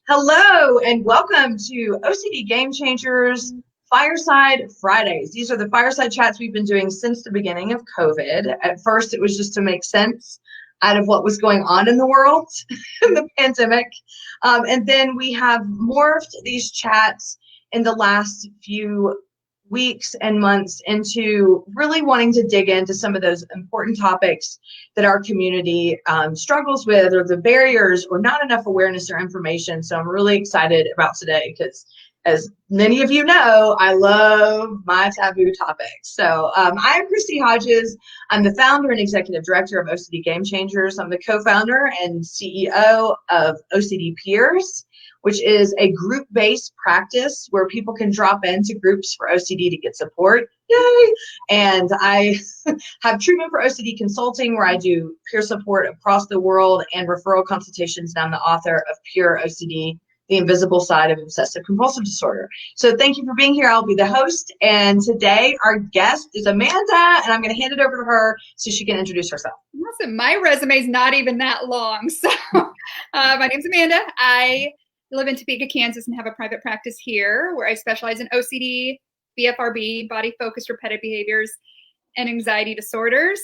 Hello and welcome to OCD Gamechangers Fireside Fridays. These are the Fireside Chats we've been doing since the beginning of COVID. At first, it was just to make sense out of what was going on in the world in the pandemic. And then we have morphed these chats in the last few weeks and months into really wanting to dig into some of those important topics that our community struggles with, or the barriers or not enough awareness or information. So I'm really excited about today because, as many of you know, I love my taboo topics. So I'm Christy Hodges. I'm the founder and executive director of OCD Gamechangers. I'm the co-founder and CEO of OCD Peers, which is a group-based practice where people can drop into groups for OCD to get support. Yay! And I have treatment for OCD consulting, where I do peer support across the world and referral consultations. And I'm the author of Pure OCD, The Invisible Side of Obsessive Compulsive Disorder. So thank you for being here. I'll be the host. And today our guest is Amanda, and I'm going to hand it over to her so she can introduce herself. Awesome. My resume is not even that long. So my name's Amanda. I live in Topeka, Kansas, and have a private practice here where I specialize in OCD, BFRB, body-focused repetitive behaviors, and anxiety disorders.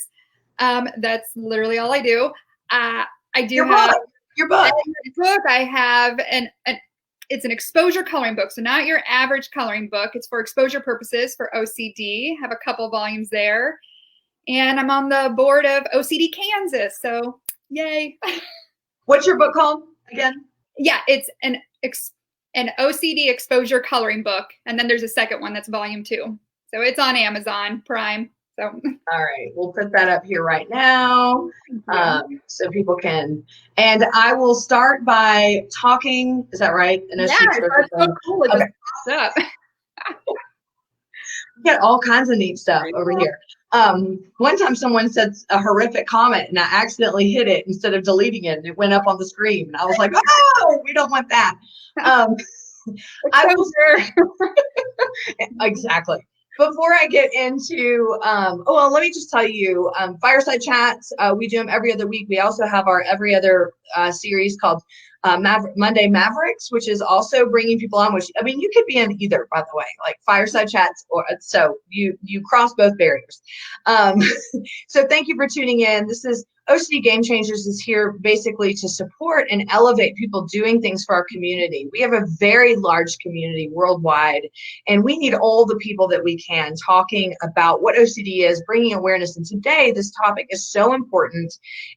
That's literally all I do. I do Your have book. I have it's an exposure coloring book. So not your average coloring book. It's for exposure purposes for OCD. Have a couple volumes there. And I'm on the board of OCD Kansas. So yay. What's your book called again? Yeah, it's an OCD exposure coloring book. And then there's a second one that's volume 2. So it's on Amazon Prime. So all right, we'll put that up here right now so people can. And I will start by talking. Is that right? Yeah, that's so cool. It just pops up. We got all kinds of neat stuff over here. One time someone said a horrific comment and I accidentally hit it instead of deleting it, and it went up on the screen. And I was like, oh, we don't want that. I will exactly. Before I get into, let me just tell you, Fireside Chats, we do them every other week. We also have our every other series called Monday Mavericks, which is also bringing people on, which, I mean, you could be in either, by the way, like Fireside Chats, or so you cross both barriers. So thank you for tuning in. This is OCD Gamechangers is here basically to support and elevate people doing things for our community. We have a very large community worldwide, and we need all the people that we can talking about what OCD is, bringing awareness. And today, this topic is so important,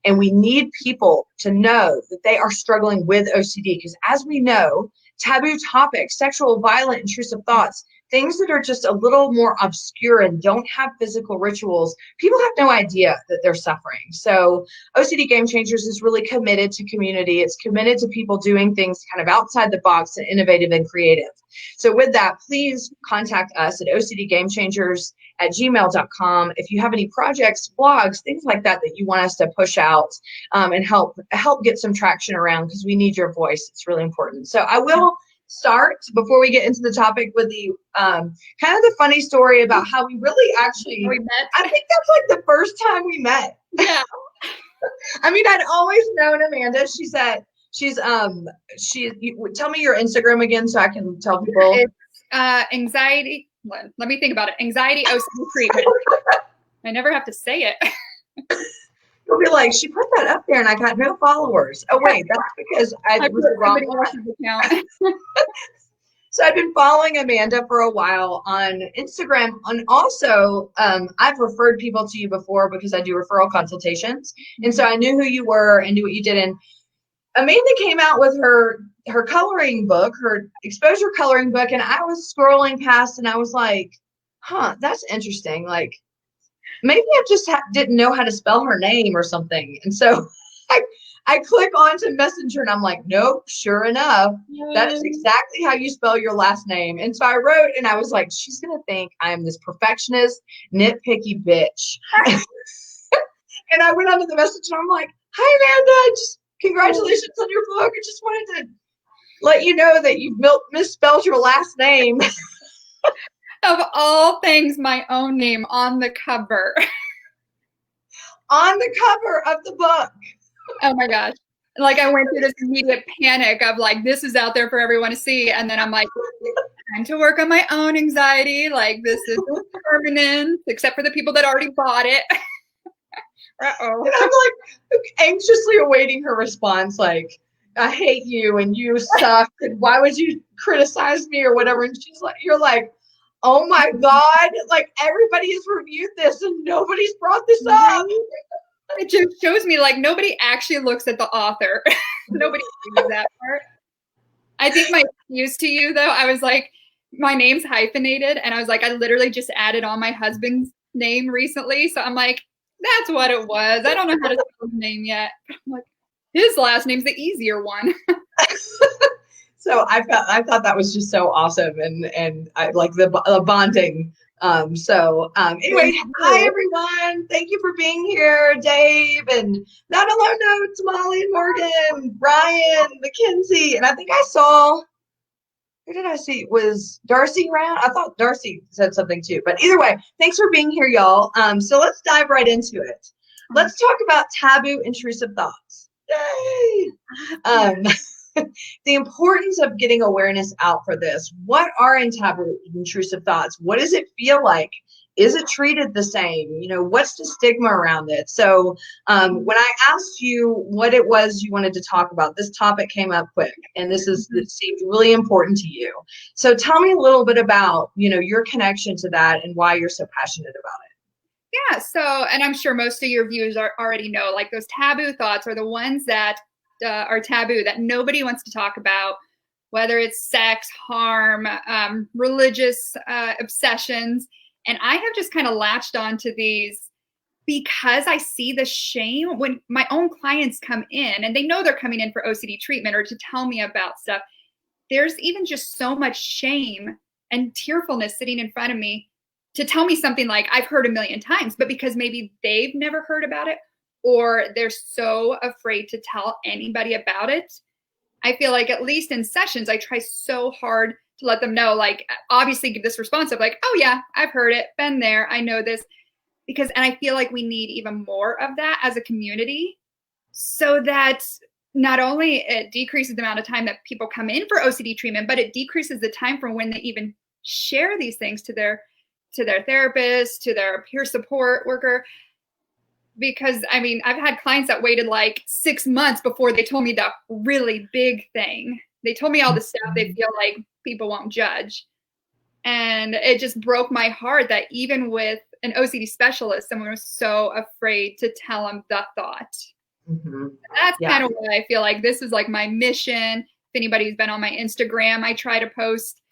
and we need people to know that they are struggling with OCD, because as we know, taboo topics, sexual, violent, intrusive thoughts, things that are just a little more obscure and don't have physical rituals, people have no idea that they're suffering. So OCD Gamechangers is really committed to community. It's committed to people doing things kind of outside the box and innovative and creative. So with that, please contact us at ocdgamechangers@gmail.com if you have any projects, blogs, things like that that you want us to push out and help get some traction around, because we need your voice. It's really important. So I will start, before we get into the topic, with the kind of the funny story about how we really actually met. I think that's like the first time we met. Yeah. I mean, I'd always known Amanda. Tell me your Instagram again so I can tell people. It's anxiety. Let me think about it. Anxiety OCD treatment. I never have to say it. You'll be like, she put that up there and I got no followers. Oh wait, that's because I was the wrong account. So I've been following Amanda for a while on Instagram, and also I've referred people to you before because I do referral consultations, and so I knew who you were and knew what you did. And Amanda came out with her coloring book, her exposure coloring book, and I was scrolling past and I was like, huh, that's interesting. Like, maybe I just didn't know how to spell her name or something. And so I click onto Messenger and I'm like, nope, sure enough, that is exactly how you spell your last name. And so I wrote, and I was like, she's going to think I'm this perfectionist, nitpicky bitch. And I went onto the message and I'm like, hi, Amanda, just congratulations on your book. I just wanted to let you know that you misspelled your last name. Of all things, my own name on the cover. On the cover of the book. Oh my gosh. Like I went through this immediate panic of like, this is out there for everyone to see. And then I'm like, time to work on my own anxiety. Like this isn't permanent, except for the people that already bought it. And I'm like anxiously awaiting her response, like, I hate you and you suck and why would you criticize me or whatever. And she's like, you're like, oh my God, like everybody has reviewed this and nobody's brought this up. It just shows me like nobody actually looks at the author. Nobody sees that part. I think my excuse to you though, I was like, my name's hyphenated and I was like, I literally just added on my husband's name recently. So I'm like, that's what it was. I don't know how to spell his name yet. I'm like, his last name's the easier one. So I thought that was just so awesome and I like the bonding. Anyway, hi everyone. Thank you for being here, Dave, and not alone notes, Molly, Morgan, Brian, Mackenzie, and I think I saw. Who did I see? Was Darcy around? I thought Darcy said something too. But either way, thanks for being here, y'all. So let's dive right into it. Let's talk about taboo intrusive thoughts. Yay! The importance of getting awareness out for this. What are taboo intrusive thoughts? What does it feel like? Is it treated the same? You know, what's the stigma around it? So when I asked you what it was you wanted to talk about, this topic came up quick, and this seemed really important to you. So tell me a little bit about, you know, your connection to that and why you're so passionate about it. Yeah. So, and I'm sure most of your viewers already know, like those taboo thoughts are the ones that are taboo that nobody wants to talk about, whether it's sex, harm, religious obsessions. And I have just kind of latched onto these because I see the shame when my own clients come in and they know they're coming in for OCD treatment or to tell me about stuff. There's even just so much shame and tearfulness sitting in front of me to tell me something like I've heard a million times, but because maybe they've never heard about it or they're so afraid to tell anybody about it. I feel like at least in sessions, I try so hard to let them know, like, obviously give this response of like, oh yeah, I've heard it, been there, I know this. And I feel like we need even more of that as a community so that not only it decreases the amount of time that people come in for OCD treatment, but it decreases the time from when they even share these things to their therapist, to their peer support worker. Because I mean, I've had clients that waited like 6 months before they told me the really big thing. They told me all the stuff they feel like people won't judge. And it just broke my heart that even with an OCD specialist, someone was so afraid to tell them the thought. Mm-hmm. That's kind of why I feel like this is like my mission. If anybody's been on my Instagram, I try to post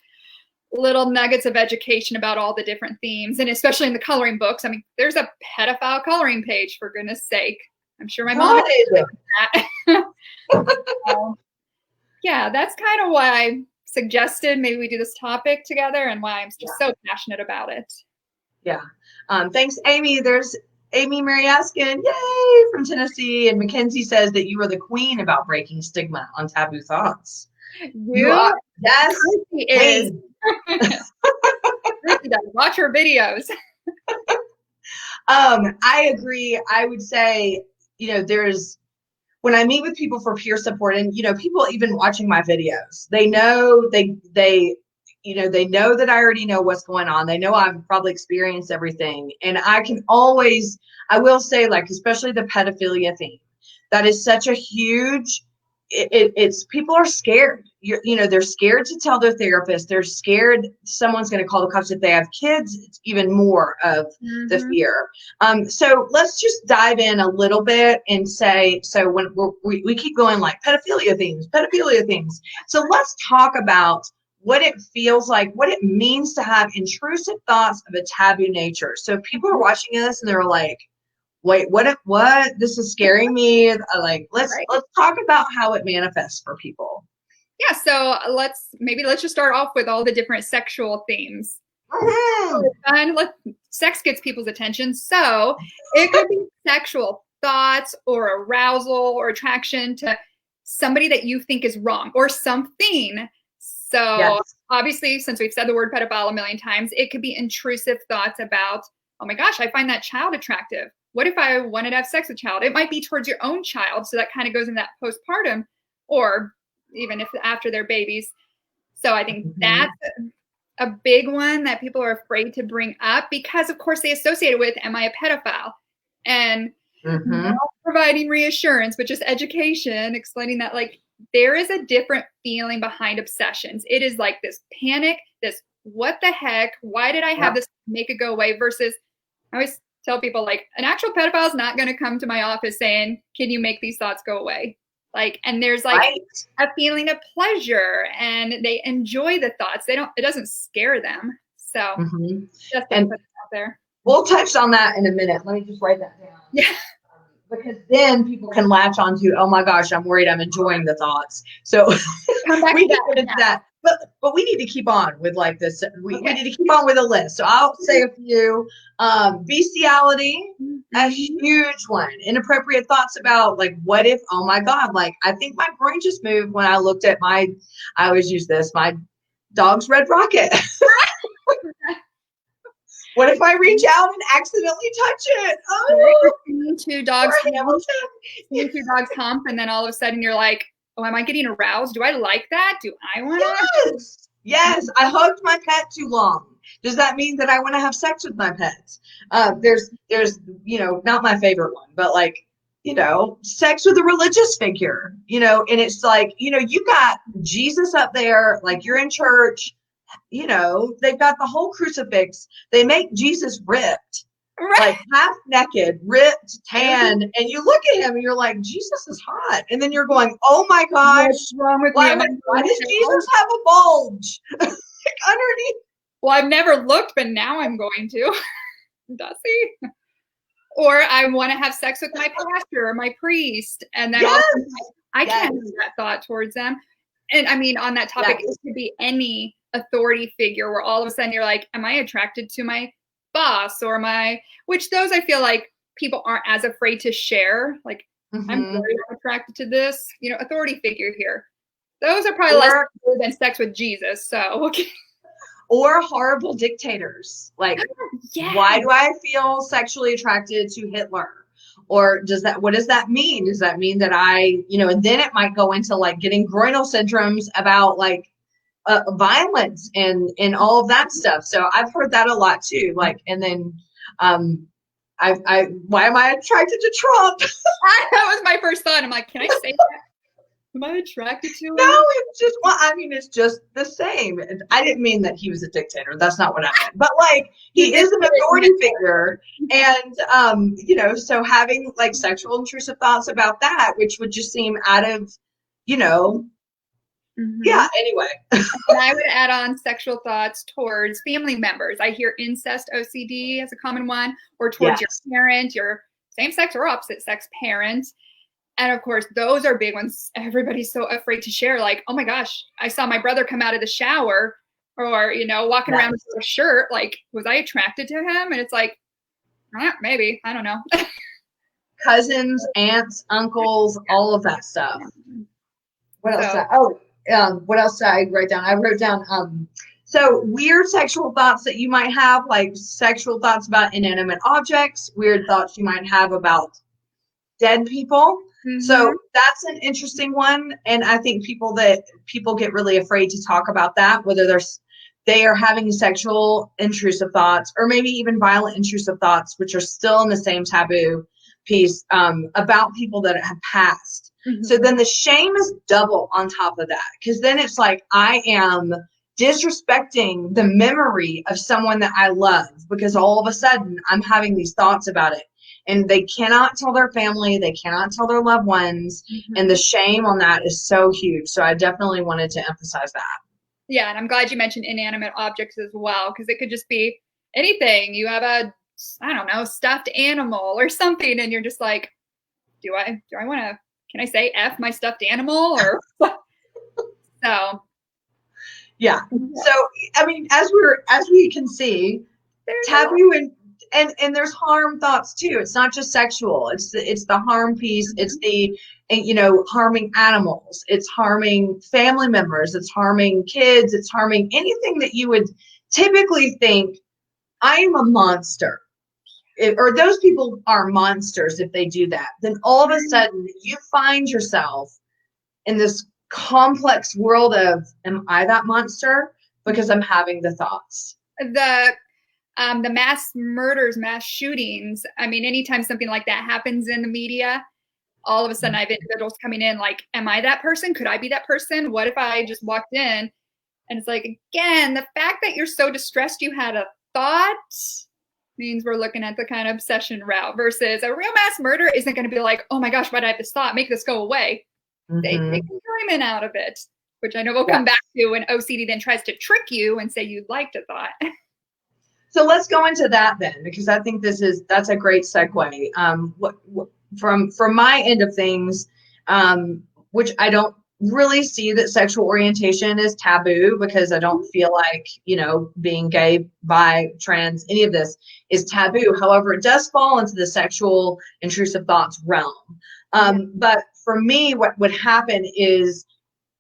little nuggets of education about all the different themes, and especially in the coloring books. I mean, there's a pedophile coloring page, for goodness sake. I'm sure my mom did that. Yeah, that's kind of why I suggested maybe we do this topic together and why I'm just so passionate about it. Yeah. Thanks, Amy. There's Amy Mariaskin, yay, from Tennessee. And Mackenzie says that you are the queen about breaking stigma on taboo thoughts. You are. Yes. She is. Watch her videos. I agree. I would say, you know, when I meet with people for peer support, and you know, people even watching my videos, they know they know that I already know what's going on. They know I've probably experienced everything, and I will say, like, especially the pedophilia theme, that is such a huge. It's people are scared. They're scared to tell their therapist. They're scared someone's going to call the cops. If they have kids, it's even more of the fear. So let's just dive in a little bit and say, so when we keep going like pedophilia themes. So let's talk about what it feels like, what it means to have intrusive thoughts of a taboo nature. So if people are watching us and they're like, wait, what? This is scaring me. Like, let's talk about how it manifests for people. Yeah, so let's just start off with all the different sexual themes. Sex gets people's attention, so it could be sexual thoughts or arousal or attraction to somebody that you think is wrong or something. So obviously, since we've said the word pedophile a million times, it could be intrusive thoughts about, oh my gosh, I find that child attractive. what if I wanted to have sex with a child? It might be towards your own child. So that kind of goes in that postpartum, or even if after they're babies. So I think that's a big one that people are afraid to bring up because, of course, they associate it with, am I a pedophile? And not providing reassurance, but just education, explaining that, like, there is a different feeling behind obsessions. It is like this panic, this what the heck? Why did I have this make it go away? Versus, I always tell people, like, an actual pedophile is not going to come to my office saying, can you make these thoughts go away? Like, and there's like a feeling of pleasure and they enjoy the thoughts. It doesn't scare them. So just to put it out there. We'll touch on that in a minute. Let me just write that down. Yeah. Because then people can latch onto, oh my gosh, I'm worried I'm enjoying the thoughts. So we get into that. But we need to keep on with like this. We need to keep on with a list. So I'll say a few. Bestiality, a huge one. Inappropriate thoughts about, like, what if, oh my God, like, I think my brain just moved when I looked at I always use this, my dog's red rocket. What if I reach out and accidentally touch it? Oh, seeing two dogs hump, and then all of a sudden you're like, oh, am I getting aroused? Do I like that? Do I want to? Yes. I hugged my pet too long. Does that mean that I want to have sex with my pets? There's, not my favorite one, but like, sex with a religious figure, and it's like, you got Jesus up there, like you're in church. They've got the whole crucifix. They make Jesus ripped, like half naked, ripped, tan, and you look at him and you're like, Jesus is hot. And then you're going, oh my gosh, what's wrong with why does Jesus have a bulge underneath? Well, I've never looked, but now I'm going to. Does he? Or I want to have sex with my pastor or my priest, and then I can't have that thought towards them. And I mean, on that topic, it could be any authority figure where all of a sudden you're like, am I attracted to my boss or which those I feel like people aren't as afraid to share. Like, I'm very attracted to this, authority figure here. Those are probably less than sex with Jesus. So, or horrible dictators. Like, why do I feel sexually attracted to Hitler? Or what does that mean? Does that mean that and then it might go into like getting groinal syndromes about like violence and all of that stuff. So I've heard that a lot too. Like, and then why am I attracted to Trump? That was my first thought. I'm like, can I say that? Am I attracted to him? No, it's just, it's just the same. I didn't mean that he was a dictator. That's not what I meant. But like, he is an authority figure. And, so having like sexual intrusive thoughts about that, which would just seem out of, yeah, anyway. And I would add on sexual thoughts towards family members. I hear incest OCD as a common one, or towards your parent, your same-sex or opposite-sex parent. And of course, those are big ones. Everybody's so afraid to share. Like, oh my gosh, I saw my brother come out of the shower, or, walking around with a shirt. Like, was I attracted to him? And it's like, maybe, I don't know. Cousins, aunts, uncles, all of that stuff. What else? What else did I write down? I wrote down, so weird sexual thoughts that you might have, like sexual thoughts about inanimate objects, weird thoughts you might have about dead people. So that's an interesting one. And I think people get really afraid to talk about that, whether they are having sexual intrusive thoughts or maybe even violent intrusive thoughts, which are still in the same taboo piece, about people that have passed. So then the shame is double on top of that, because then it's like I am disrespecting the memory of someone that I love because all of a sudden I'm having these thoughts about it. And they cannot tell their family, they cannot tell their loved ones, and the shame on that is so huge. So I definitely wanted to emphasize that. Yeah, and I'm glad you mentioned inanimate objects as well, because it could just be anything. You have a, stuffed animal or something, and you're just like, do I want to, can I say F my stuffed animal? Or so. Yeah. So, as we can see, taboo and there's harm thoughts too. It's not just sexual. It's the harm piece. It's the, harming animals. It's harming family members. It's harming kids. It's harming anything that you would typically think, I am a monster. or those people are monsters if they do that, then all of a sudden you find yourself in this complex world of, am I that monster? Because I'm having the thoughts. The mass murders, mass shootings. I mean, anytime something like that happens in the media, all of a sudden I have individuals coming in like, am I that person? Could I be that person? What if I just walked in? And it's like, again, the fact that you're so distressed you had a thought means we're looking at the kind of obsession route, versus a real mass murder isn't going to be like, oh my gosh, why did I have this thought? Make this go away. They take enjoyment out of it, which I know we'll come back to when OCD then tries to trick you and say you liked a thought. So let's go into that then, because I think that's a great segue. From my end of things, which I don't really see that sexual orientation is taboo, because I don't feel like, being gay, bi, trans, any of this is taboo. However, it does fall into the sexual intrusive thoughts realm. But for me, what would happen is,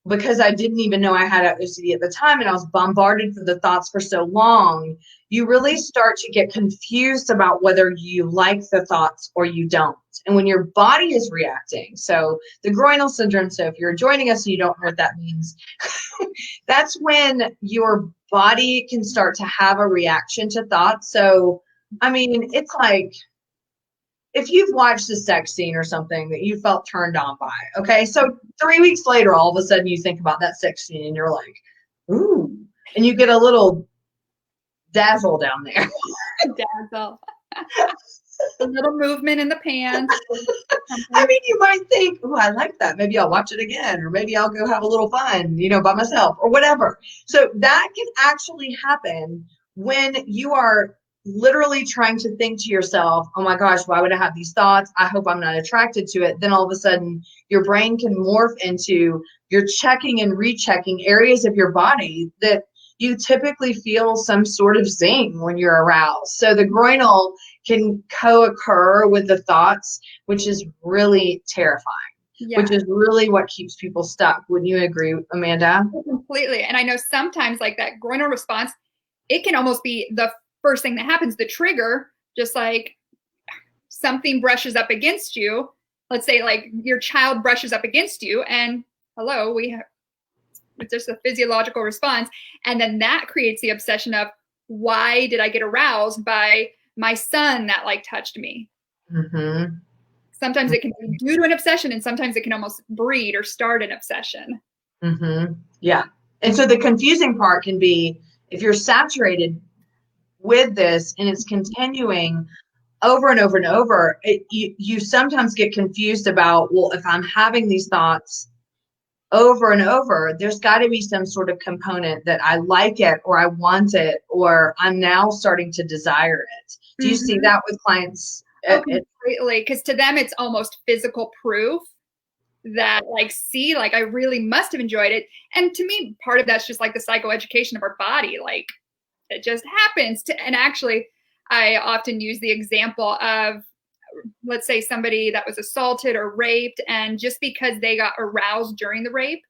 because I didn't even know I had OCD at the time, and I was bombarded with the thoughts for so long, you really start to get confused about whether you like the thoughts or you don't. And when your body is reacting, so the groinal syndrome, so if you're joining us and you don't know what that means, that's when your body can start to have a reaction to thoughts. So, I mean, it's like, if you've watched a sex scene or something that you felt turned on by, okay, so 3 weeks later, all of a sudden you think about that sex scene and you're like, ooh, and you get a little dazzle down there. Dazzle. A little movement in the pants. I mean, you might think, oh, I like that. Maybe I'll watch it again, or maybe I'll go have a little fun, by myself or whatever. So that can actually happen when you are literally trying to think to yourself, oh my gosh, why would I have these thoughts? I hope I'm not attracted to it. Then all of a sudden your brain can morph into, you're checking and rechecking areas of your body that you typically feel some sort of zing when you're aroused. So the groinal can co-occur with the thoughts, which is really terrifying. Yeah. Which is really what keeps people stuck. Wouldn't you agree, Amanda? Completely. And I know sometimes like that groinal response, it can almost be the first thing that happens, the trigger, just like something brushes up against you. Let's say like your child brushes up against you, and hello, it's just a physiological response. And then that creates the obsession of, why did I get aroused by my son that like touched me? Mm-hmm. Sometimes it can be due to an obsession, and sometimes it can almost breed or start an obsession. Mm-hmm. Yeah. And so the confusing part can be, if you're saturated with this and it's continuing over and over and over, you sometimes get confused about, well, if I'm having these thoughts over and over, there's got to be some sort of component that I like it, or I want it, or I'm now starting to desire it. Do you see that with clients? Completely, because to them it's almost physical proof that like, see, like I really must have enjoyed it. And to me, part of that's just like the psychoeducation of our body, like it just happens to. And actually, I often use the example of, let's say somebody that was assaulted or raped, and just because they got aroused during the rape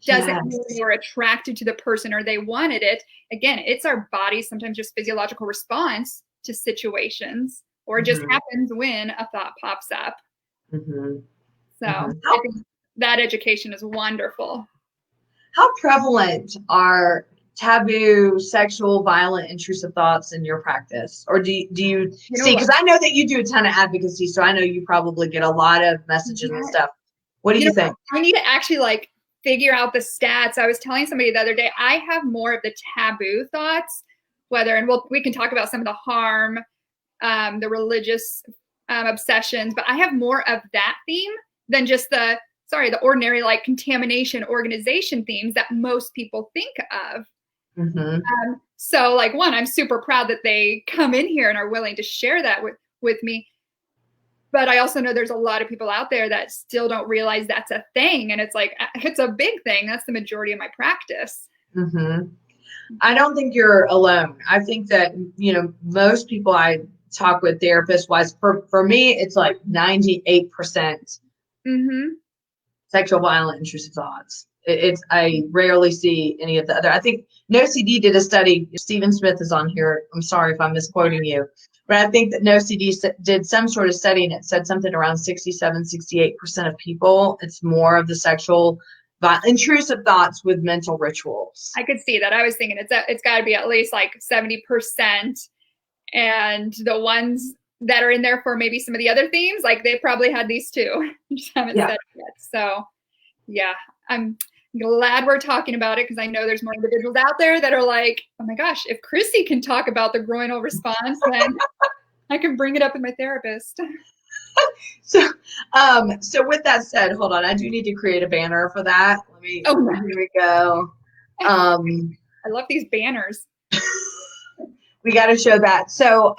doesn't mean they were attracted to the person or they wanted it. Again, it's our body's sometimes just physiological response to situations, or it just happens when a thought pops up. So I think that education is wonderful. How prevalent are taboo, sexual, violent, intrusive thoughts in your practice? Or do you see, because I know that you do a ton of advocacy, so I know you probably get a lot of messages and stuff. What do you think? I need to actually like figure out the stats. I was telling somebody the other day, I have more of the taboo thoughts, and we can talk about some of the harm, the religious obsessions, but I have more of that theme than just the ordinary like contamination organization themes that most people think of. So like, one, I'm super proud that they come in here and are willing to share that with me. But I also know there's a lot of people out there that still don't realize that's a thing. And it's like, it's a big thing. That's the majority of my practice. I don't think you're alone. I think that, most people I talk with therapist wise, for me, it's like 98% sexual, violent, intrusive thoughts. I rarely see any of the other. I think NoCD did a study. Stephen Smith is on here. I'm sorry if I'm misquoting you, but But I think that NoCD did some sort of study, and it said something around 67-68% of people, it's more of the sexual intrusive thoughts with mental rituals. I could see that. I was thinking it's got to be at least like 70%. And the ones that are in there for maybe some of the other themes, like they probably had these too. Just haven't said it yet. So yeah, I'm glad we're talking about it, because I know there's more individuals out there that are like, oh my gosh, if Chrissy can talk about the groinal response, then I can bring it up with my therapist. So with that said, hold on, I do need to create a banner for that. Here we go. I love these banners. We got to show that. So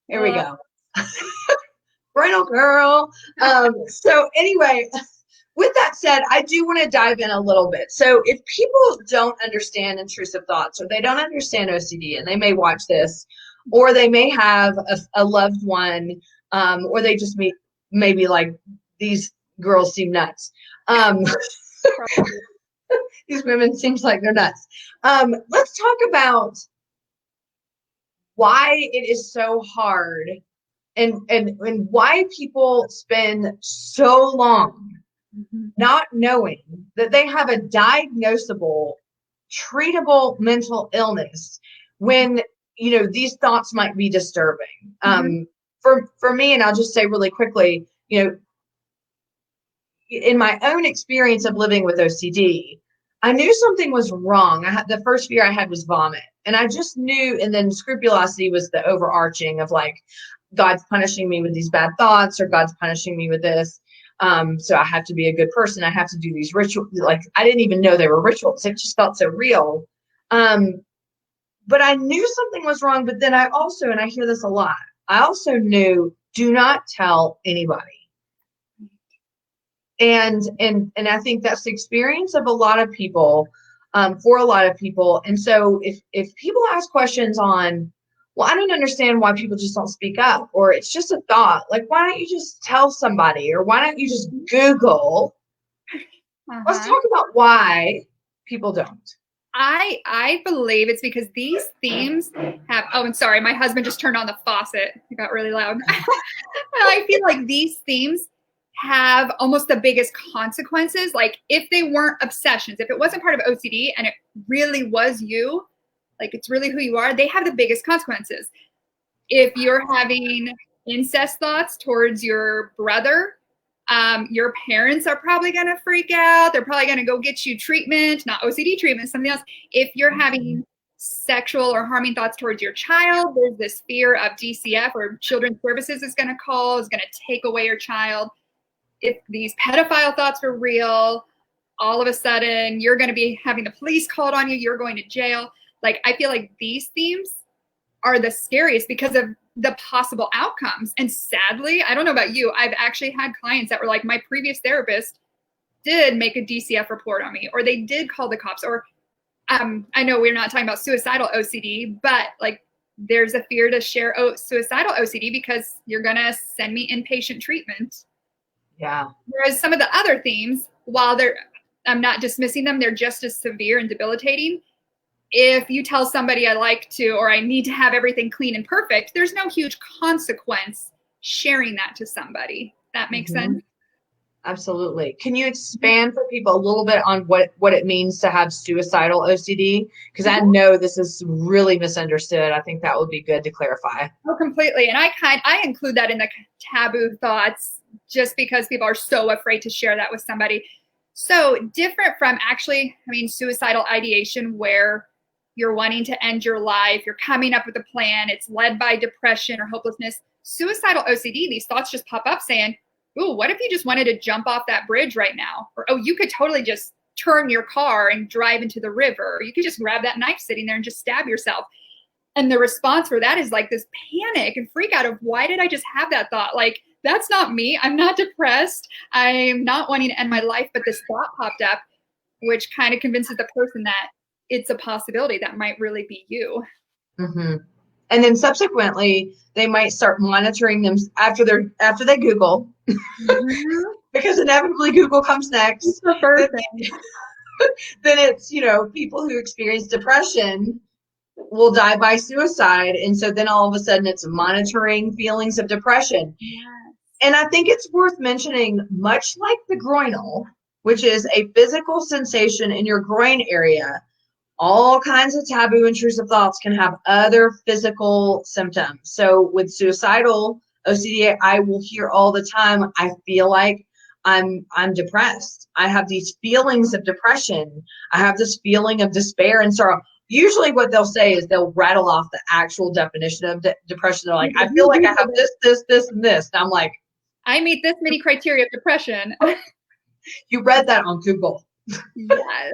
here we go. Groinal girl. So anyway, with that said, I do want to dive in a little bit. So if people don't understand intrusive thoughts, or they don't understand OCD, and they may watch this, or they may have a loved one, or they just maybe like, these girls seem nuts. These women seems like they're nuts. Let's talk about why it is so hard, and why people spend so long not knowing that they have a diagnosable, treatable mental illness, when these thoughts might be disturbing. For me, and I'll just say really quickly, in my own experience of living with OCD, I knew something was wrong. The first fear I had was vomit, and I just knew. And then scrupulosity was the overarching of like, God's punishing me with these bad thoughts, or God's punishing me with this. So I have to be a good person. I have to do these rituals. Like, I didn't even know they were rituals. It just felt so real. But I knew something was wrong. But then I also, and I hear this a lot, I also knew, do not tell anybody. And I think that's the experience of a lot of people, for a lot of people. And so if people ask questions on, well, I don't understand why people just don't speak up, or it's just a thought, like, why don't you just tell somebody, or why don't you just Google? Let's talk about why people don't. I believe it's because these themes have, and sorry, my husband just turned on the faucet. It got really loud. I feel like these themes have almost the biggest consequences. Like, if they weren't obsessions, if it wasn't part of OCD and it really was you, like it's really who you are, they have the biggest consequences. If you're having incest thoughts towards your brother, your parents are probably going to freak out. They're probably going to go get you treatment, not OCD treatment, something else. If you're having sexual or harming thoughts towards your child, there's this fear of DCF, or Children's Services is going to call, is going to take away your child. If these pedophile thoughts are real, all of a sudden you're going to be having the police called on you. You're going to jail. Like, I feel like these themes are the scariest because of the possible outcomes. And sadly, I don't know about you, I've actually had clients that were like, my previous therapist did make a DCF report on me, or they did call the cops, or I know we're not talking about suicidal OCD, but like, there's a fear to share suicidal OCD because you're going to send me inpatient treatment. Yeah. Whereas some of the other themes, while I'm not dismissing them, they're just as severe and debilitating. If you tell somebody I like to, or I need to have everything clean and perfect, there's no huge consequence sharing that to somebody. That makes sense? Absolutely. Can you expand for people a little bit on what it means to have suicidal OCD? Because I know this is really misunderstood. I think that would be good to clarify. Oh, completely. And I include that in the taboo thoughts just because people are so afraid to share that with somebody. So different from actually, suicidal ideation, where you're wanting to end your life, you're coming up with a plan, it's led by depression or hopelessness. Suicidal OCD, these thoughts just pop up saying, ooh, what if you just wanted to jump off that bridge right now? Or, oh, you could totally just turn your car and drive into the river. Or you could just grab that knife sitting there and just stab yourself. And the response for that is like this panic and freak out of, why did I just have that thought? Like, that's not me. I'm not depressed. I'm not wanting to end my life, but this thought popped up, which kind of convinces the person that it's a possibility that might really be you. Mm-hmm. And then subsequently, they might start monitoring them after they Google, because inevitably Google comes next. The first thing. Then it's, people who experience depression will die by suicide. And so then all of a sudden it's monitoring feelings of depression. Yes. And I think it's worth mentioning, much like the groinal, which is a physical sensation in your groin area, all kinds of taboo intrusive thoughts can have other physical symptoms. So with suicidal OCD, I will hear all the time, I feel like I'm depressed. I have these feelings of depression. I have this feeling of despair and sorrow. Usually what they'll say is they'll rattle off the actual definition of depression. They're like, I feel like I have this, and this. And I'm like, I meet this many criteria of depression. You read that on Google. Yes.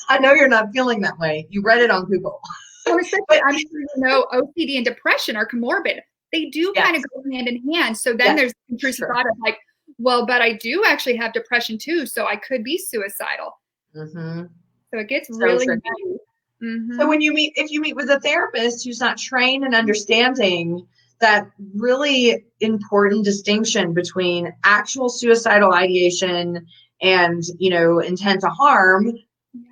I know you're not feeling that way. You read it on Google. Well, especially, I'm sure you know OCD and depression are comorbid. They do kind of go hand in hand. So then there's the intrusive thought of like, well, but I do actually have depression too, so I could be suicidal. Mm-hmm. So it gets really tricky. Mm-hmm. So if you meet with a therapist who's not trained in understanding that really important distinction between actual suicidal ideation and, intent to harm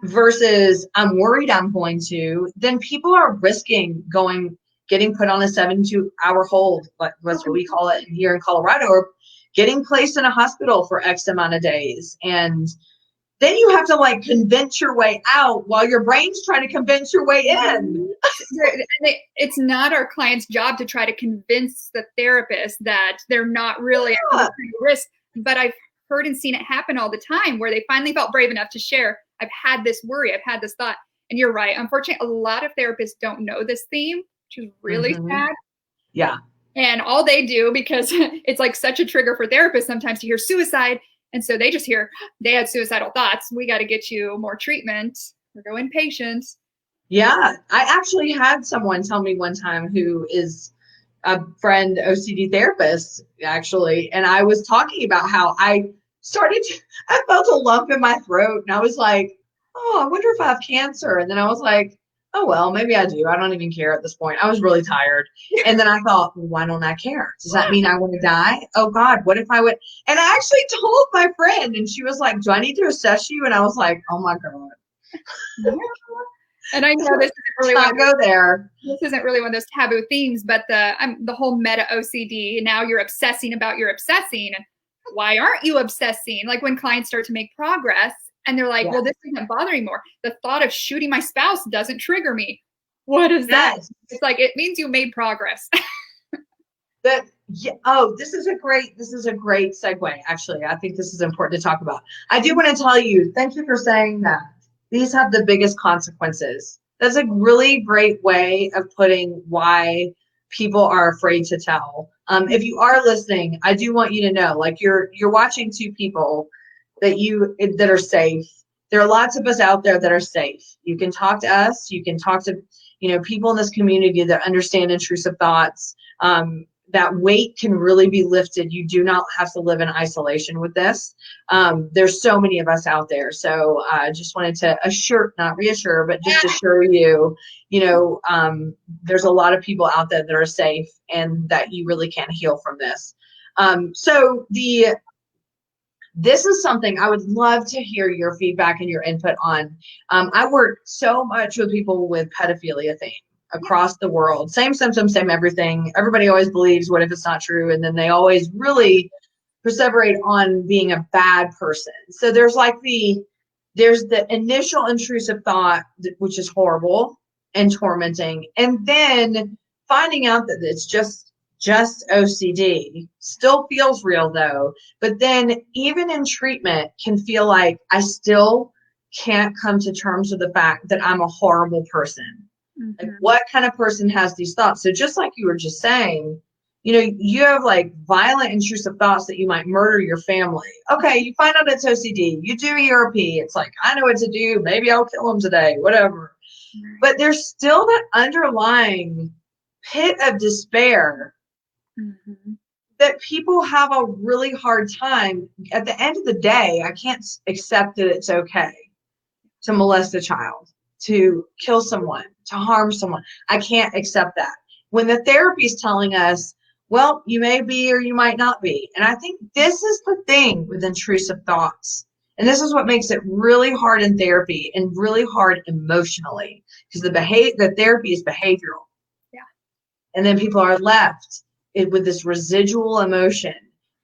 versus I'm worried I'm going to, then people are risking getting put on a 72-hour hold, like that's what we call it here in Colorado, or getting placed in a hospital for X amount of days. And then you have to like convince your way out while your brain's trying to convince your way in. It's not our client's job to try to convince the therapist that they're not really at risk. But I've heard and seen it happen all the time where they finally felt brave enough to share, I've had this worry, I've had this thought. And you're right. Unfortunately, a lot of therapists don't know this theme, which is really sad. Yeah. And all they do, because it's like such a trigger for therapists sometimes to hear suicide. And so they just hear they had suicidal thoughts. We got to get you more treatment or go inpatient. Yeah. I actually had someone tell me one time who is a friend OCD therapist, actually. And I was talking about how I felt a lump in my throat. And I was like, oh, I wonder if I have cancer. And then I was like, oh, well, maybe I do. I don't even care at this point. I was really tired. And then I thought, well, why don't I care? Does that mean I want to die? Oh, God, what if I would? And I actually told my friend, and she was like, do I need to assess you? And I was like, oh, my God. And I know this isn't really This isn't really one of those taboo themes, but the whole meta OCD. Now you're obsessing about your obsessing. Why aren't you obsessing? Like when clients start to make progress and they're like, well, this isn't bothering more. The thought of shooting my spouse doesn't trigger me. What is that? It's like, it means you made progress. This is a great segue. Actually, I think this is important to talk about. I do want to tell you, thank you for saying that. These have the biggest consequences. That's a really great way of putting why people are afraid to tell. If you are listening, I do want you to know, like you're watching two people that are safe. There are lots of us out there that are safe. You can talk to us. You can talk to, people in this community that understand intrusive thoughts. That weight can really be lifted. You do not have to live in isolation with this. There's so many of us out there. So I just wanted to not reassure, but just assure you, there's a lot of people out there that are safe and that you really can heal from this. This is something I would love to hear your feedback and your input on. I work so much with people with pedophilia theme across the world. Same symptoms, same everything. Everybody always believes, what if it's not true? And then they always really perseverate on being a bad person. So there's the initial intrusive thought, which is horrible and tormenting. And then finding out that it's just OCD still feels real though. But then even in treatment can feel like I still can't come to terms with the fact that I'm a horrible person. Like, what kind of person has these thoughts? So just like you were just saying, you have like violent intrusive thoughts that you might murder your family. Okay, you find out it's OCD. You do ERP. It's like, I know what to do. Maybe I'll kill him today, whatever. But there's still that underlying pit of despair that people have a really hard time. At the end of the day, I can't accept that it's okay to molest a child, to kill someone, to harm someone. I can't accept that. When the therapy is telling us, well, you may be or you might not be. And I think this is the thing with intrusive thoughts And this is what makes it really hard in therapy and really hard emotionally, because the therapy is behavioral. Yeah. And then people are left with this residual emotion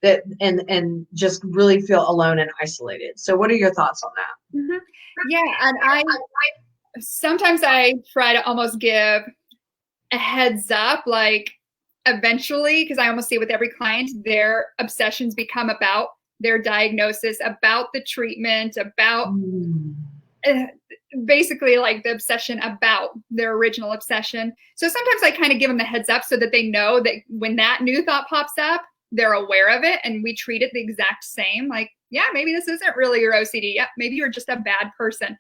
that and just really feel alone and isolated. So what are your thoughts on that? Mm-hmm. Yeah, and I sometimes I try to almost give a heads up, like eventually, because I almost see with every client, their obsessions become about their diagnosis, about the treatment, about basically like the obsession about their original obsession. So sometimes I kind of give them the heads up so that they know that when that new thought pops up, they're aware of it, and we treat it the exact same. Like, yeah, maybe this isn't really your OCD. Yeah, maybe you're just a bad person.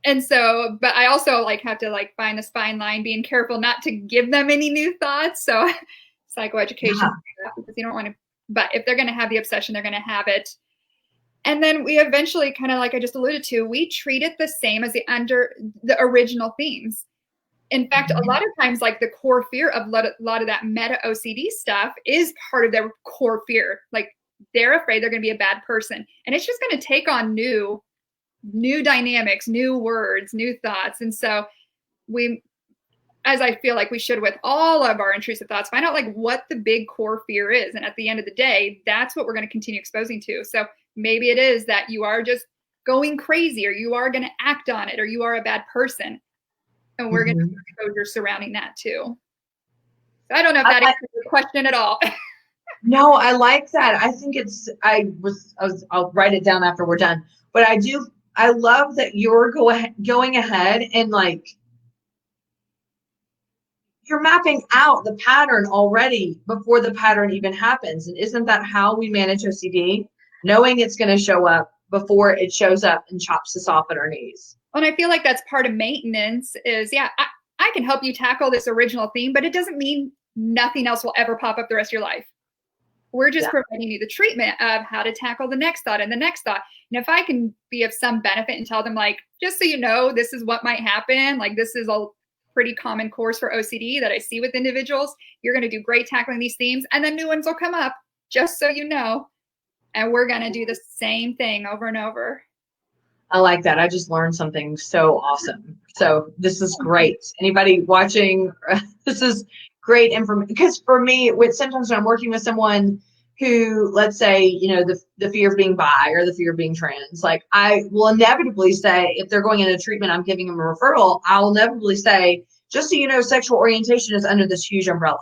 And so, but I also like have to like find this fine line, being careful not to give them any new thoughts. So psychoeducation, because you don't want to, but if they're going to have the obsession, they're going to have it. And then we eventually, kind of like I just alluded to, we treat it the same as the original themes. In fact, a lot of times, like the core fear of a lot of that meta OCD stuff is part of their core fear. Like they're afraid they're going to be a bad person, and it's just going to take on new dynamics, new words, new thoughts. And so we, as I feel like we should with all of our intrusive thoughts, find out like what the big core fear is. And at the end of the day, that's what we're going to continue exposing to. So maybe it is that you are just going crazy, or you are going to act on it, or you are a bad person. And we're going to have exposure surrounding that too. So I don't know if that answers your question at all. No, I like that. I think I'll write it down after we're done. But I love that you're going ahead and like you're mapping out the pattern already before the pattern even happens. And isn't that how we manage OCD? Knowing it's going to show up before it shows up and chops us off at our knees. And I feel like that's part of maintenance is, yeah, I can help you tackle this original theme, but it doesn't mean nothing else will ever pop up the rest of your life. We're just providing you the treatment of how to tackle the next thought and the next thought. And if I can be of some benefit and tell them, like, just so you know, this is what might happen. Like, this is a pretty common course for OCD that I see with individuals. You're going to do great tackling these themes, and then new ones will come up, just so you know. And we're going to do the same thing over and over. I like that. I just learned something so awesome. So this is great. Anybody watching, this is great information. Because for me, sometimes when I'm working with someone who, let's say, the fear of being bi or the fear of being trans, like I will inevitably say, if they're going into treatment, I'm giving them a referral, I'll inevitably say, just so you know, sexual orientation is under this huge umbrella.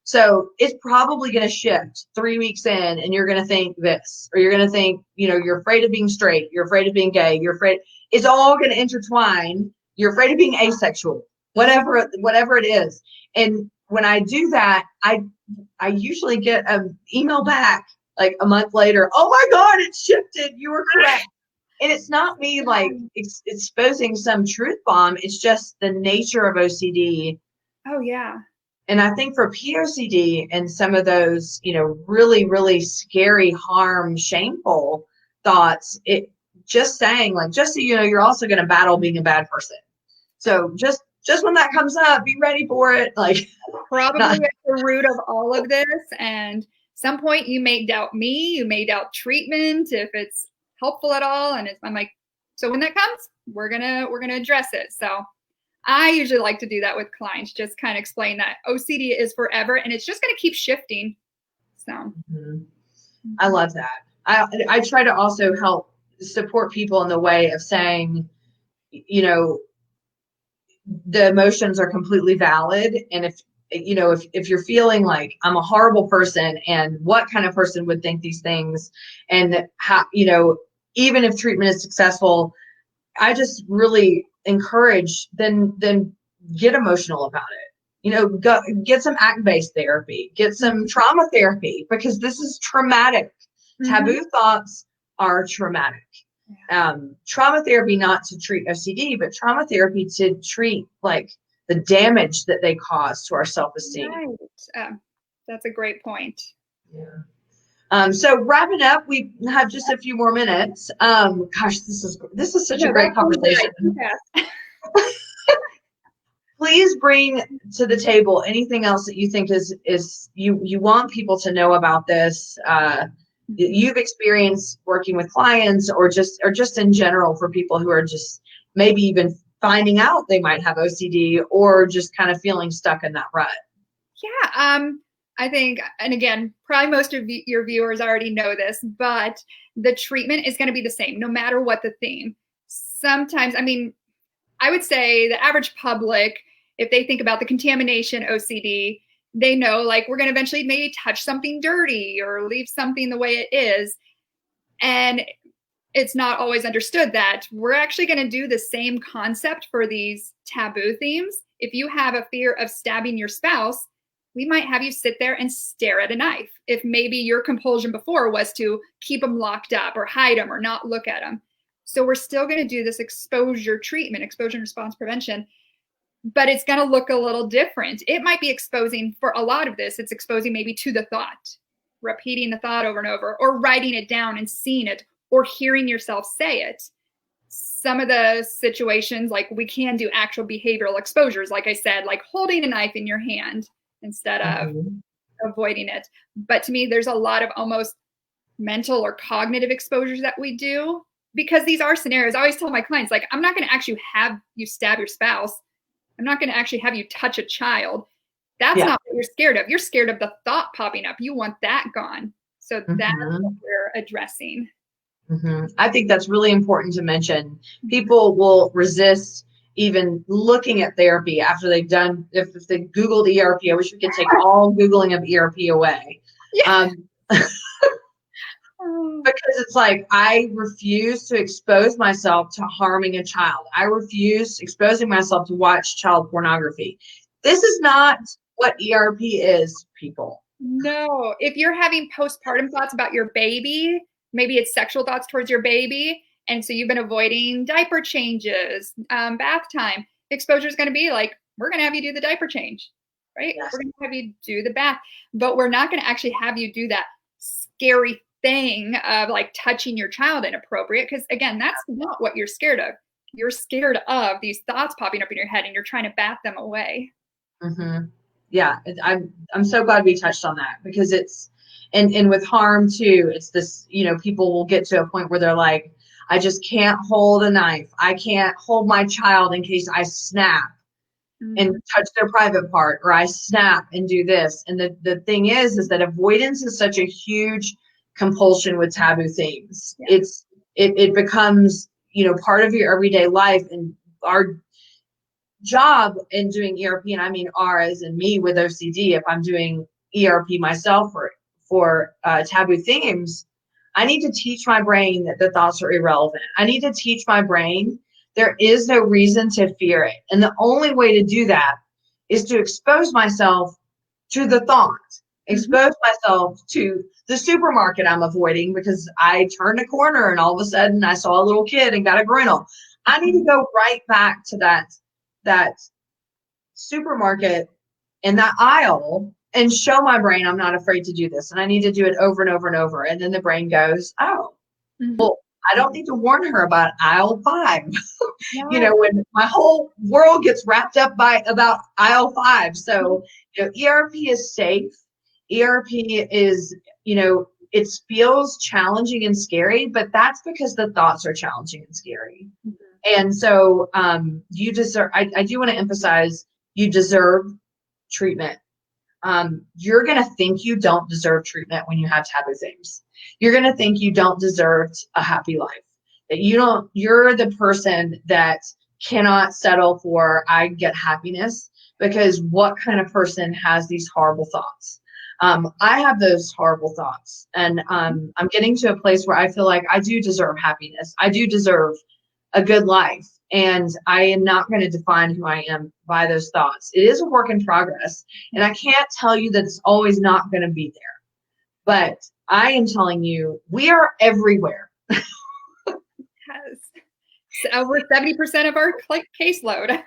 So it's probably going to shift 3 weeks in, and you're going to think this, or you're going to think, you're afraid of being straight, you're afraid of being gay, it's all going to intertwine. You're afraid of being asexual, whatever it is. And when I do that, I usually get an email back like a month later. Oh my God, it shifted. You were correct. And it's not me like exposing some truth bomb. It's just the nature of OCD. Oh yeah. And I think for POCD and some of those, really, really scary, shameful thoughts, it just saying like, just so you know, you're also going to battle being a bad person. So just when that comes up, be ready for it. Like probably at the root of all of this. And some point you may doubt me, you may doubt treatment, if it's helpful at all. And I'm like, so when that comes, we're gonna address it. So I usually like to do that with clients, just kind of explain that OCD is forever and it's just going to keep shifting. So I love that. I try to also help support people in the way of saying, the emotions are completely valid. And if you're feeling like I'm a horrible person, and what kind of person would think these things, and how, even if treatment is successful, I just really encourage then get emotional about it. Go get some act-based therapy, get some trauma therapy, because this is traumatic. Taboo thoughts are traumatic. Trauma therapy, not to treat OCD, but trauma therapy to treat like the damage that they cause to our self-esteem. Right. That's a great point. Yeah. So wrapping up, we have just a few more minutes. Gosh, this is such a great conversation. Please bring to the table anything else that you think is you want people to know about this. you've experienced working with clients, or just in general for people who are just maybe even finding out they might have OCD, or just kind of feeling stuck in that rut? Yeah, I think, and again, probably most of your viewers already know this, but the treatment is going to be the same no matter what the theme. Sometimes, I mean, I would say the average public, if they think about the contamination OCD, they know like we're going to eventually maybe touch something dirty or leave something the way it is. And it's not always understood that we're actually going to do the same concept for these taboo themes. If you have a fear of stabbing your spouse, we might have you sit there and stare at a knife. If maybe your compulsion before was to keep them locked up or hide them or not look at them. So we're still going to do this exposure treatment, exposure and response prevention, but it's going to look a little different. It might be exposing, for a lot of this, it's exposing maybe to the thought, repeating the thought over and over, or writing it down and seeing it, or hearing yourself say it. Some of the situations, like we can do actual behavioral exposures, like I said, like holding a knife in your hand instead of avoiding it. But to me, there's a lot of almost mental or cognitive exposures that we do, because these are scenarios. I always tell my clients, like, I'm not going to actually have you stab your spouse. I'm not going to actually have you touch a child. That's not what you're scared of. You're scared of the thought popping up. You want that gone. So that's what we're addressing. I think that's really important to mention. People will resist even looking at therapy after they've done, if they Googled ERP. I wish we could take all Googling of ERP away. Because it's like, I refuse to expose myself to harming a child. I refuse exposing myself to watch child pornography. This is not what ERP is, people. No, if you're having postpartum thoughts about your baby, maybe it's sexual thoughts towards your baby, and so you've been avoiding diaper changes, bath time. Exposure is going to be like, we're going to have you do the diaper change, right? Yes. We're going to have you do the bath, but we're not going to actually have you do that scary thing of like touching your child inappropriate, because again, that's not what you're scared of. You're scared of these thoughts popping up in your head, and you're trying to bat them away. Yeah, I'm so glad we touched on that, because it's, and with harm too, it's this, people will get to a point where they're like, I just can't hold a knife. I can't hold my child in case I snap and touch their private part, or I snap and do this. And the thing is that avoidance is such a huge compulsion with taboo themes. Yeah. It becomes, part of your everyday life. And our job in doing ERP, and I mean R as in me with OCD, if I'm doing ERP myself for taboo themes, I need to teach my brain that the thoughts are irrelevant. I need to teach my brain there is no reason to fear it. And the only way to do that is to expose myself to the thought, expose myself to the supermarket I'm avoiding because I turned a corner and all of a sudden I saw a little kid and got a groinal. I need to go right back to that supermarket in that aisle and show my brain I'm not afraid to do this. And I need to do it over and over and over. And then the brain goes, oh, well, I don't need to warn her about aisle 5. No. When my whole world gets wrapped up about aisle 5. So, ERP is safe. ERP is, it feels challenging and scary, but that's because the thoughts are challenging and scary. And so you deserve, I do want to emphasize, you deserve treatment. You're going to think you don't deserve treatment when you have taboo things. You're going to think you don't deserve a happy life, that you're the person that cannot settle for, I get happiness, because what kind of person has these horrible thoughts? I have those horrible thoughts, and I'm getting to a place where I feel like I do deserve happiness. I do deserve a good life. And I am not going to define who I am by those thoughts. It is a work in progress. And I can't tell you that it's always not going to be there. But I am telling you, we are everywhere. Yes. So over 70% of our caseload.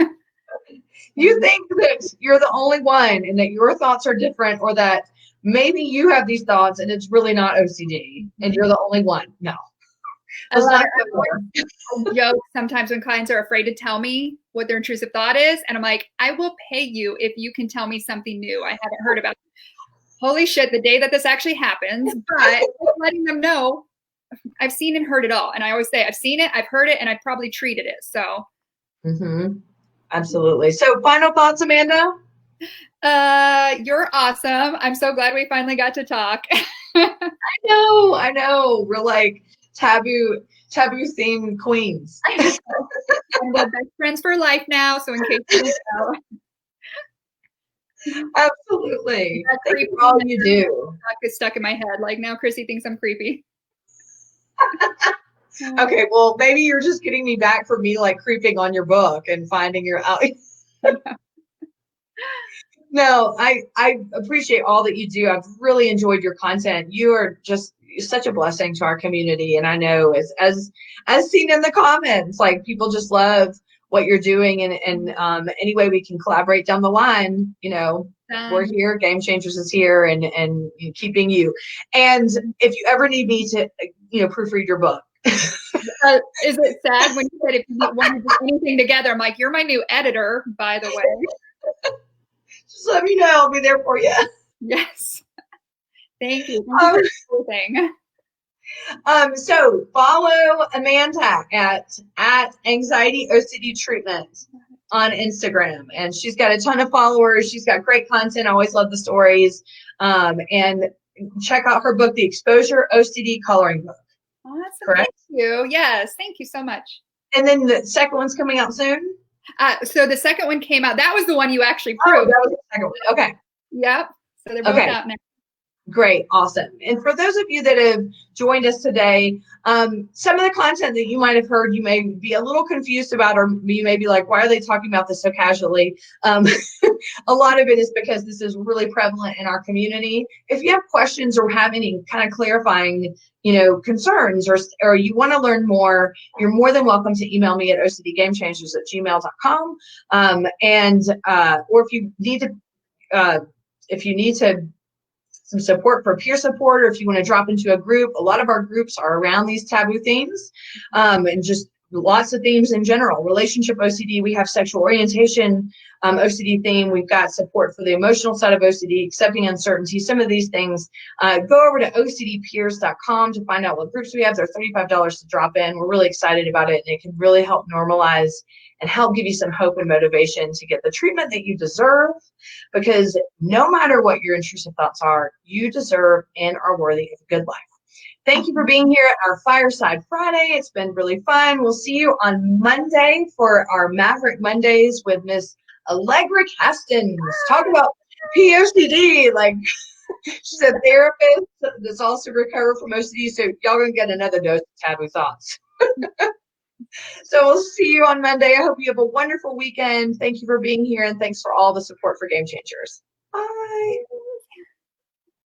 You think that you're the only one and that your thoughts are different, or that maybe you have these thoughts and it's really not OCD and you're the only one. No. I joke sometimes when clients are afraid to tell me what their intrusive thought is, and I'm like, I will pay you if you can tell me something new I haven't heard about. holy shit, the day that this actually happens, but letting them know I've seen and heard it all. And I always say, I've seen it, I've heard it, and I've probably treated it. So. Absolutely. So final thoughts, Amanda? You're awesome. I'm so glad we finally got to talk. I know. We're like taboo themed queens. And we're best friends for life now. So in case you didn't know. Absolutely. Thank you for all you do. It's stuck in my head. Like now Chrissy thinks I'm creepy. Okay, well, maybe you're just getting me back for me like creeping on your book and finding your out. No, I appreciate all that you do. I've really enjoyed your content. You are just such a blessing to our community, and I know as seen in the comments, like people just love what you're doing, and any way we can collaborate down the line, we're here. Game Changers is here, and keeping you. And if you ever need me to, proofread your book. Is it sad when you said if you want to do anything together? I'm like, you're my new editor, by the way. Just let me know. I'll be there for you. Yes. Thank you. Thank you for everything. So follow Amanda at Anxiety OCD Treatment on Instagram, and she's got a ton of followers. She's got great content. I always love the stories. And check out her book, The Exposure OCD Coloring Book. Awesome. Correct? Thank you. Yes. Thank you so much. And then the second one's coming out soon? So the second one came out. That was the one you actually proved. That was the second one. Okay. Yep. So they're both out now. Great. Awesome. And for those of you that have joined us today, some of the content that you might have heard, you may be a little confused about, or you may be like, why are they talking about this so casually? A lot of it is because this is really prevalent in our community. If you have questions or have any kind of clarifying, concerns, or you want to learn more, you're more than welcome to email me at ocdgamechangers@gmail.com. Or if you need to some support for peer support, or if you want to drop into a group, a lot of our groups are around these taboo themes, and just lots of themes in general. Relationship OCD, we have sexual orientation OCD theme, we've got support for the emotional side of OCD, accepting uncertainty, some of these things. Go over to ocdpeers.com to find out what groups we have. They're $35 to drop in. We're really excited about it, and it can really help normalize and help give you some hope and motivation to get the treatment that you deserve, because no matter what your intrusive thoughts are, you deserve and are worthy of a good life. Thank you for being here at our Fireside Friday. It's been really fun. We'll see you on Monday for our Maverick Mondays with Miss Allegra Castens. Talk about POCD. Like, she's a therapist that's also recovered from OCD, so y'all gonna get another dose of taboo thoughts. So we'll see you on Monday. I hope you have a wonderful weekend. Thank you for being here, and thanks for all the support for Game Changers. Bye.